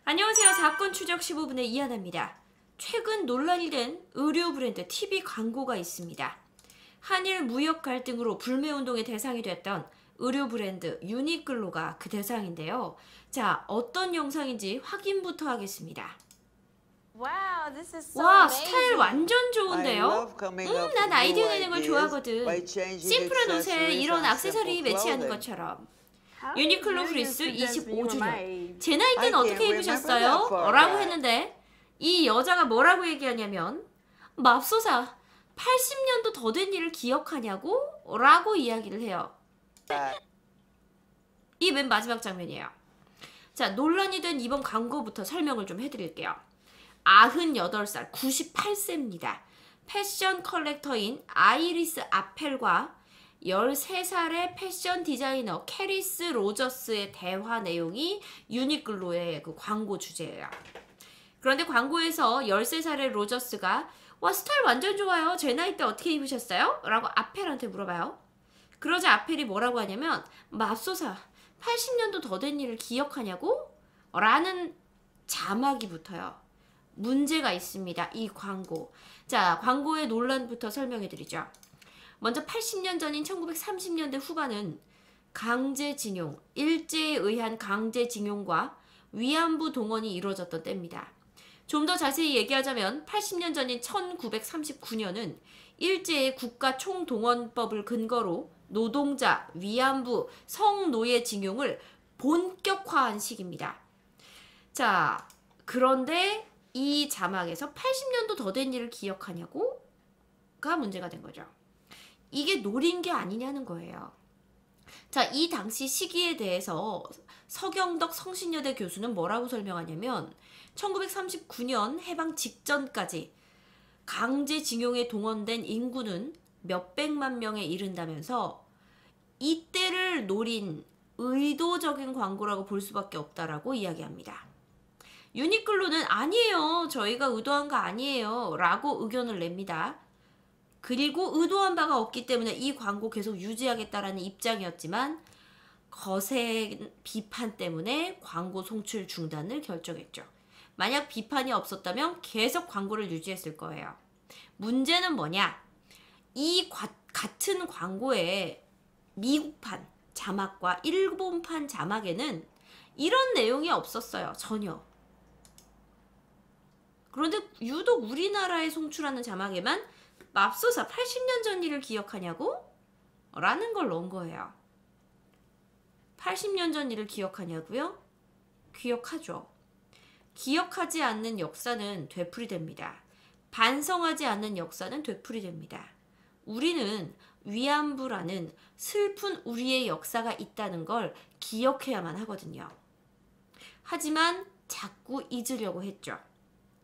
안녕하세요. 사건 추적 15분의 이하나입니다. 최근 논란이 된 의류 브랜드 TV 광고가 있습니다. 한일 무역 갈등으로 불매운동의 대상이 됐던 의류 브랜드 유니클로가 그 대상인데요. 자, 어떤 영상인지 확인부터 하겠습니다. Wow, this is so 와, amazing. 스타일 완전 좋은데요? 난 아이디어 내는 걸 좋아하거든. 심플한 옷에 이런 액세서리 매치하는 것처럼. 유니클로 프리스 25주년. 제 나이 때는 어떻게 입으셨어요? 라고 했는데 이 여자가 뭐라고 얘기하냐면 맙소사 80년도 더 된 일을 기억하냐고? 라고 이야기를 해요. 이 맨 마지막 장면이에요. 자, 논란이 된 이번 광고부터 설명을 좀 해드릴게요. 98살, 98세입니다. 패션 컬렉터인 아이리스 아펠과 13살의 패션 디자이너 캐리스 로저스의 대화 내용이 유니클로의 그 광고 주제예요. 그런데 광고에서 13살의 로저스가 와, 스타일 완전 좋아요. 제 나이 때 어떻게 입으셨어요? 라고 아펠한테 물어봐요. 그러자 아펠이 뭐라고 하냐면 맙소사 80년도 더 된 일을 기억하냐고? 라는 자막이 붙어요. 문제가 있습니다. 이 광고. 자, 광고의 논란부터 설명해 드리죠. 먼저 80년 전인 1930년대 후반은 강제징용, 일제에 의한 강제징용과 위안부 동원이 이루어졌던 때입니다. 좀 더 자세히 얘기하자면 80년 전인 1939년은 일제의 국가총동원법을 근거로 노동자, 위안부, 성노예징용을 본격화한 시기입니다. 자, 그런데 이 자막에서 80년도 더 된 일을 기억하냐고? 가 문제가 된 거죠. 이게 노린 게 아니냐는 거예요. 자, 이 당시 시기에 대해서 서경덕 성신여대 교수는 뭐라고 설명하냐면 1939년 해방 직전까지 강제징용에 동원된 인구는 몇백만 명에 이른다면서 이때를 노린 의도적인 광고라고 볼 수밖에 없다라고 이야기합니다. 유니클로는 아니에요. 저희가 의도한 거 아니에요. 라고 의견을 냅니다. 그리고 의도한 바가 없기 때문에 이 광고 계속 유지하겠다라는 입장이었지만 거센 비판 때문에 광고 송출 중단을 결정했죠. 만약 비판이 없었다면 계속 광고를 유지했을 거예요. 문제는 뭐냐? 이 같은 광고의 미국판 자막과 일본판 자막에는 이런 내용이 없었어요. 전혀. 그런데 유독 우리나라에 송출하는 자막에만 맙소사 80년 전 일을 기억하냐고? 라는 걸 넣은 거예요. 80년 전 일을 기억하냐고요? 기억하죠. 기억하지 않는 역사는 되풀이됩니다. 반성하지 않는 역사는 되풀이됩니다. 우리는 위안부라는 슬픈 우리의 역사가 있다는 걸 기억해야만 하거든요. 하지만 자꾸 잊으려고 했죠.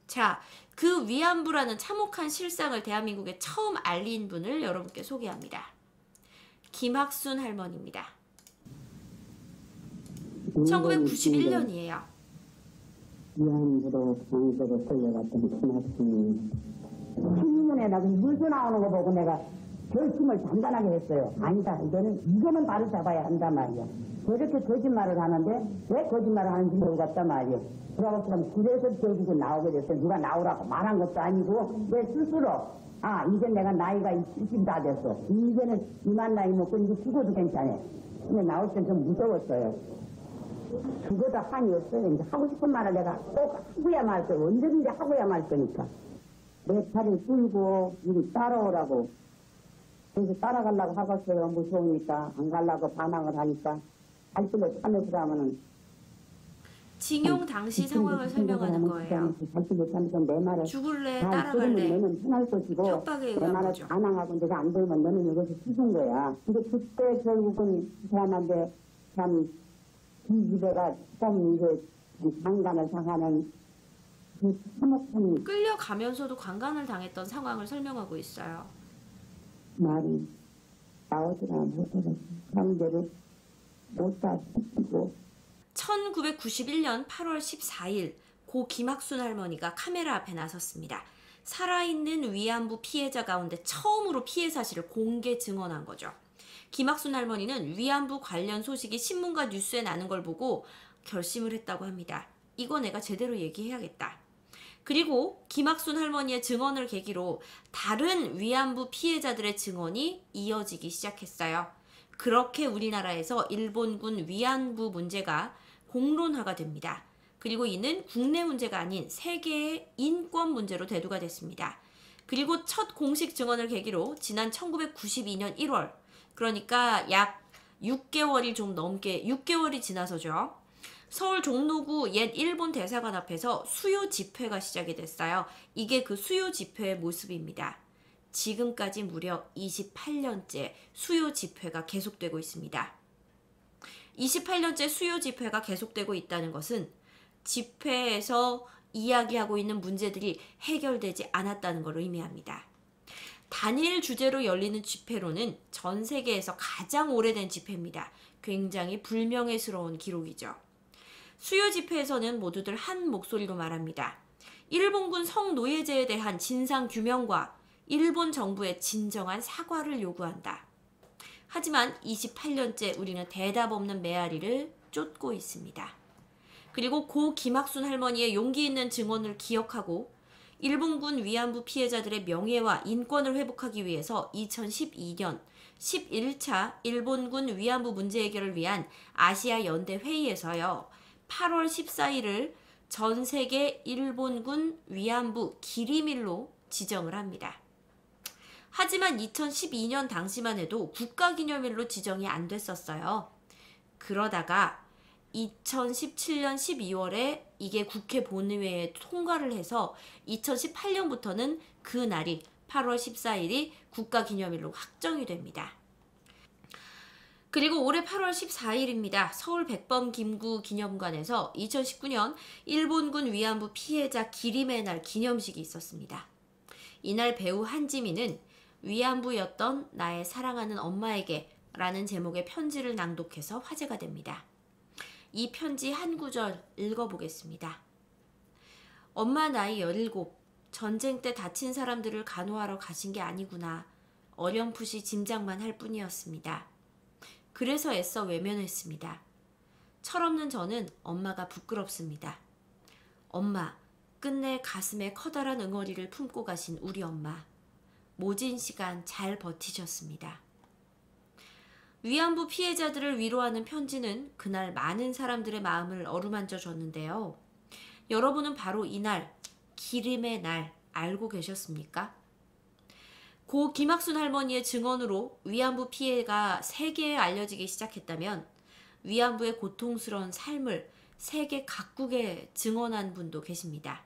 자, 그 위안부라는 참혹한 실상을 대한민국에 처음 알린 분을 여러분께 소개합니다. 김학순 할머니입니다. 1991년이에요. 위안부로 강제로 끌려갔던 김학순이 12년에 나서 물도 나오는 거 보고 내가 결심을 단단하게 했어요. 아니다, 이거는 바로 잡아야 한단 말이야. 저렇게 거짓말을 하는데 왜 거짓말을 하는지 모르겠단 말이야. 그래서 결국은 나오게 됐어요. 누가 나오라고 말한 것도 아니고 내 스스로 이제 내가 나이가 70 다 됐어. 이제는 이만 나이 먹고 이제 죽어도 괜찮아. 근데 나올 땐 좀 무서웠어요. 죽어도 한이 없어요. 이제 하고 싶은 말을 내가 꼭 하고야 말 거예요. 언제든지 하고야 말 거니까. 내 팔을 끌고 이리 따라오라고. 그래서 따라가려고 하겠어요. 무서우니까. 안 가려고 반항을 하니까. 발길로 참여서 하면은 징용 당시 상황을 설명하는 거예요. 죽을래, 따라갈래, 협박에 의한 거죠. 반항하고 내가 안 되면 너는 여기서 죽은 거야. 근데 그때 결국은 사람한테 참 기집애가 좀 이제 강간을 당하는 그 참혹한 끌려가면서도 강간을 당했던 상황을 설명하고 있어요. 말이 나오지가 못해서 강제로 못다 시키고 1991년 8월 14일 고 김학순 할머니가 카메라 앞에 나섰습니다. 살아있는 위안부 피해자 가운데 처음으로 피해 사실을 공개 증언한 거죠. 김학순 할머니는 위안부 관련 소식이 신문과 뉴스에 나는 걸 보고 결심을 했다고 합니다. 이거 내가 제대로 얘기해야겠다. 그리고 김학순 할머니의 증언을 계기로 다른 위안부 피해자들의 증언이 이어지기 시작했어요. 그렇게 우리나라에서 일본군 위안부 문제가 공론화가 됩니다. 그리고 이는 국내 문제가 아닌 세계의 인권 문제로 대두가 됐습니다. 그리고 첫 공식 증언을 계기로 지난 1992년 1월, 그러니까 약 6개월이 좀 넘게 6개월이 지나서죠. 서울 종로구 옛 일본 대사관 앞에서 수요 집회가 시작이 됐어요. 이게 그 수요 집회의 모습입니다. 지금까지 무려 28년째 수요 집회가 계속되고 있습니다. 28년째 수요 집회가 계속되고 있다는 것은 집회에서 이야기하고 있는 문제들이 해결되지 않았다는 걸 의미합니다. 단일 주제로 열리는 집회로는 전 세계에서 가장 오래된 집회입니다. 굉장히 불명예스러운 기록이죠. 수요 집회에서는 모두들 한 목소리로 말합니다. 일본군 성노예제에 대한 진상 규명과 일본 정부의 진정한 사과를 요구한다. 하지만 28년째 우리는 대답 없는 메아리를 쫓고 있습니다. 그리고 고 김학순 할머니의 용기 있는 증언을 기억하고 일본군 위안부 피해자들의 명예와 인권을 회복하기 위해서 2012년 11차 일본군 위안부 문제 해결을 위한 아시아 연대 회의에서요. 8월 14일을 전 세계 일본군 위안부 기림일로 지정을 합니다. 하지만 2012년 당시만 해도 국가기념일로 지정이 안 됐었어요. 그러다가 2017년 12월에 이게 국회 본회의에 통과를 해서 2018년부터는 그 날이 8월 14일이 국가기념일로 확정이 됩니다. 그리고 올해 8월 14일입니다. 서울 백범 김구 기념관에서 2019년 일본군 위안부 피해자 기림의 날 기념식이 있었습니다. 이날 배우 한지민은 위안부였던 나의 사랑하는 엄마에게 라는 제목의 편지를 낭독해서 화제가 됩니다. 이 편지 한 구절 읽어보겠습니다. 엄마 나이 17, 전쟁 때 다친 사람들을 간호하러 가신 게 아니구나. 어렴풋이 짐작만 할 뿐이었습니다. 그래서 애써 외면했습니다. 철없는 저는 엄마가 부끄럽습니다. 엄마, 끝내 가슴에 커다란 응어리를 품고 가신 우리 엄마. 모진 시간 잘 버티셨습니다. 위안부 피해자들을 위로하는 편지는 그날 많은 사람들의 마음을 어루만져 줬는데요. 여러분은 바로 이날, 기림의 날 알고 계셨습니까? 고 김학순 할머니의 증언으로 위안부 피해가 세계에 알려지기 시작했다면 위안부의 고통스러운 삶을 세계 각국에 증언한 분도 계십니다.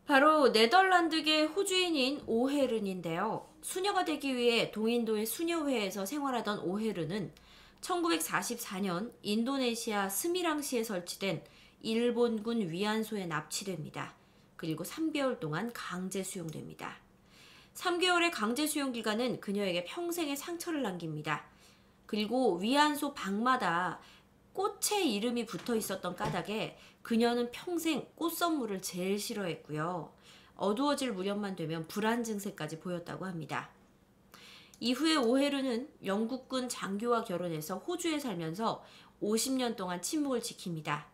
바로 네덜란드계 호주인인 오헤른인데요. 수녀가 되기 위해 동인도의 수녀회에서 생활하던 오헤른은 1944년 인도네시아 스미랑시에 설치된 일본군 위안소에 납치됩니다. 그리고 3개월 동안 강제 수용됩니다. 3개월의 강제 수용 기간은 그녀에게 평생의 상처를 남깁니다. 그리고 위안소 방마다 꽃의 이름이 붙어 있었던 까닭에 그녀는 평생 꽃 선물을 제일 싫어했고요. 어두워질 무렵만 되면 불안 증세까지 보였다고 합니다. 이후에 오헤르는 영국군 장교와 결혼해서 호주에 살면서 50년 동안 침묵을 지킵니다.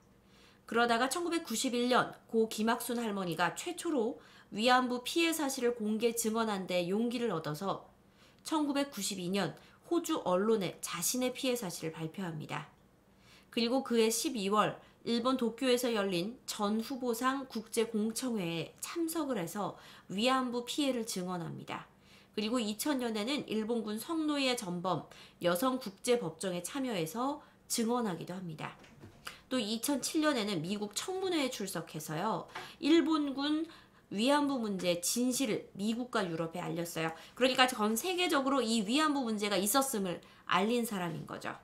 그러다가 1991년 고 김학순 할머니가 최초로 위안부 피해 사실을 공개 증언한 데 용기를 얻어서 1992년 호주 언론에 자신의 피해 사실을 발표합니다. 그리고 그해 12월 일본 도쿄에서 열린 전 후보상 국제공청회에 참석을 해서 위안부 피해를 증언합니다. 그리고 2000년에는 일본군 성노예 전범 여성국제법정에 참여해서 증언하기도 합니다. 또 2007년에는 미국 청문회에 출석해서요. 일본군 위안부 문제의 진실을 미국과 유럽에 알렸어요. 그러니까 전 세계적으로 이 위안부 문제가 있었음을 알린 사람인 거죠.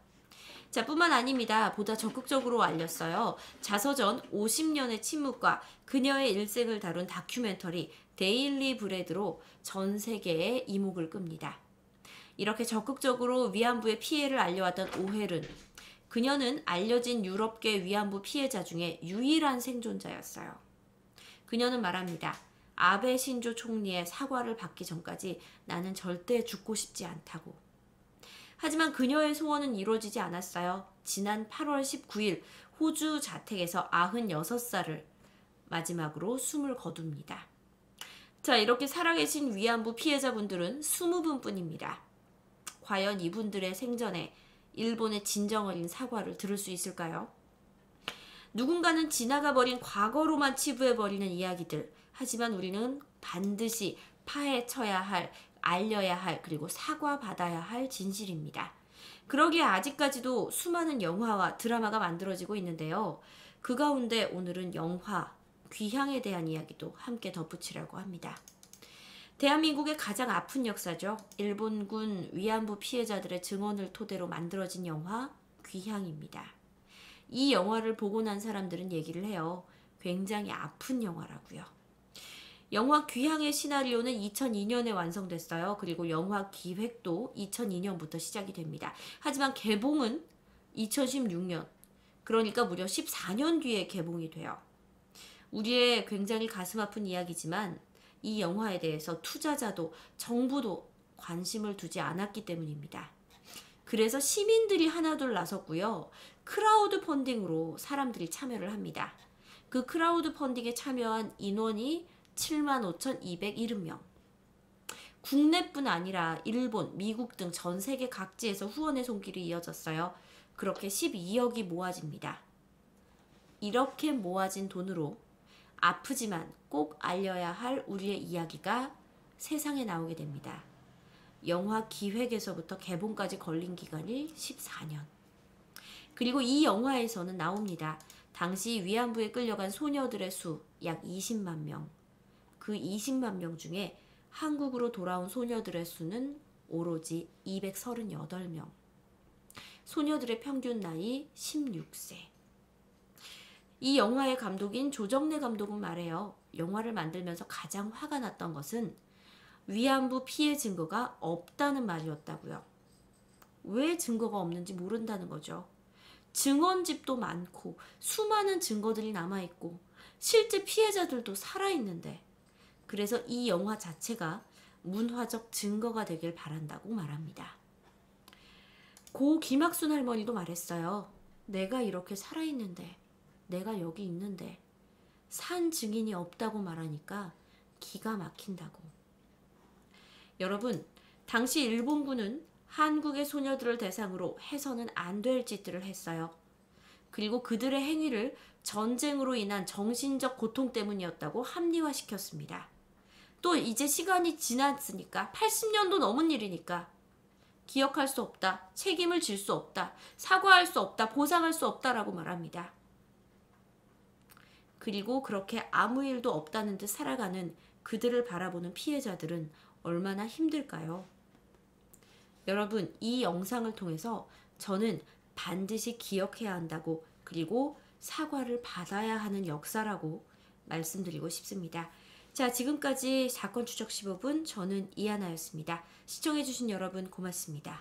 자, 뿐만 아닙니다. 보다 적극적으로 알렸어요. 자서전 50년의 침묵과 그녀의 일생을 다룬 다큐멘터리 데일리 브레드로 전 세계에 이목을 끕니다. 이렇게 적극적으로 위안부의 피해를 알려왔던 오헤른. 그녀는 알려진 유럽계 위안부 피해자 중에 유일한 생존자였어요. 그녀는 말합니다. 아베 신조 총리의 사과를 받기 전까지 나는 절대 죽고 싶지 않다고. 하지만 그녀의 소원은 이루어지지 않았어요. 지난 8월 19일 호주 자택에서 96살을 마지막으로 숨을 거둡니다. 자, 이렇게 살아계신 위안부 피해자분들은 20분뿐입니다. 과연 이분들의 생전에 일본의 진정 어린 사과를 들을 수 있을까요? 누군가는 지나가버린 과거로만 치부해버리는 이야기들. 하지만 우리는 반드시 파헤쳐야 할, 알려야 할, 그리고 사과받아야 할 진실입니다. 그러기에 아직까지도 수많은 영화와 드라마가 만들어지고 있는데요. 그 가운데 오늘은 영화 귀향에 대한 이야기도 함께 덧붙이려고 합니다. 대한민국의 가장 아픈 역사죠. 일본군 위안부 피해자들의 증언을 토대로 만들어진 영화 귀향입니다. 이 영화를 보고 난 사람들은 얘기를 해요. 굉장히 아픈 영화라고요. 영화 귀향의 시나리오는 2002년에 완성됐어요. 그리고 영화 기획도 2002년부터 시작이 됩니다. 하지만 개봉은 2016년, 그러니까 무려 14년 뒤에 개봉이 돼요. 우리의 굉장히 가슴 아픈 이야기지만 이 영화에 대해서 투자자도 정부도 관심을 두지 않았기 때문입니다. 그래서 시민들이 하나둘 나섰고요. 크라우드 펀딩으로 사람들이 참여를 합니다. 그 크라우드 펀딩에 참여한 인원이 75,270명. 국내뿐 아니라 일본, 미국 등 전 세계 각지에서 후원의 손길이 이어졌어요. 그렇게 12억이 모아집니다. 이렇게 모아진 돈으로 아프지만 꼭 알려야 할 우리의 이야기가 세상에 나오게 됩니다. 영화 기획에서부터 개봉까지 걸린 기간이 14년. 그리고 이 영화에서는 나옵니다. 당시 위안부에 끌려간 소녀들의 수 약 20만 명. 그 20만 명 중에 한국으로 돌아온 소녀들의 수는 오로지 238명. 소녀들의 평균 나이 16세. 이 영화의 감독인 조정래 감독은 말해요. 영화를 만들면서 가장 화가 났던 것은 위안부 피해 증거가 없다는 말이었다고요. 왜 증거가 없는지 모른다는 거죠. 증언집도 많고 수많은 증거들이 남아있고 실제 피해자들도 살아있는데, 그래서 이 영화 자체가 문화적 증거가 되길 바란다고 말합니다. 고 김학순 할머니도 말했어요. 내가 이렇게 살아있는데, 내가 여기 있는데 산 증인이 없다고 말하니까 기가 막힌다고. 여러분, 당시 일본군은 한국의 소녀들을 대상으로 해서는 안 될 짓들을 했어요. 그리고 그들의 행위를 전쟁으로 인한 정신적 고통 때문이었다고 합리화시켰습니다. 또 이제 시간이 지났으니까 80년도 넘은 일이니까 기억할 수 없다, 책임을 질 수 없다, 사과할 수 없다, 보상할 수 없다라고 말합니다. 그리고 그렇게 아무 일도 없다는 듯 살아가는 그들을 바라보는 피해자들은 얼마나 힘들까요? 여러분, 이 영상을 통해서 저는 반드시 기억해야 한다고, 그리고 사과를 받아야 하는 역사라고 말씀드리고 싶습니다. 자, 지금까지 사건 추적 15분, 저는 이하나였습니다. 시청해주신 여러분 고맙습니다.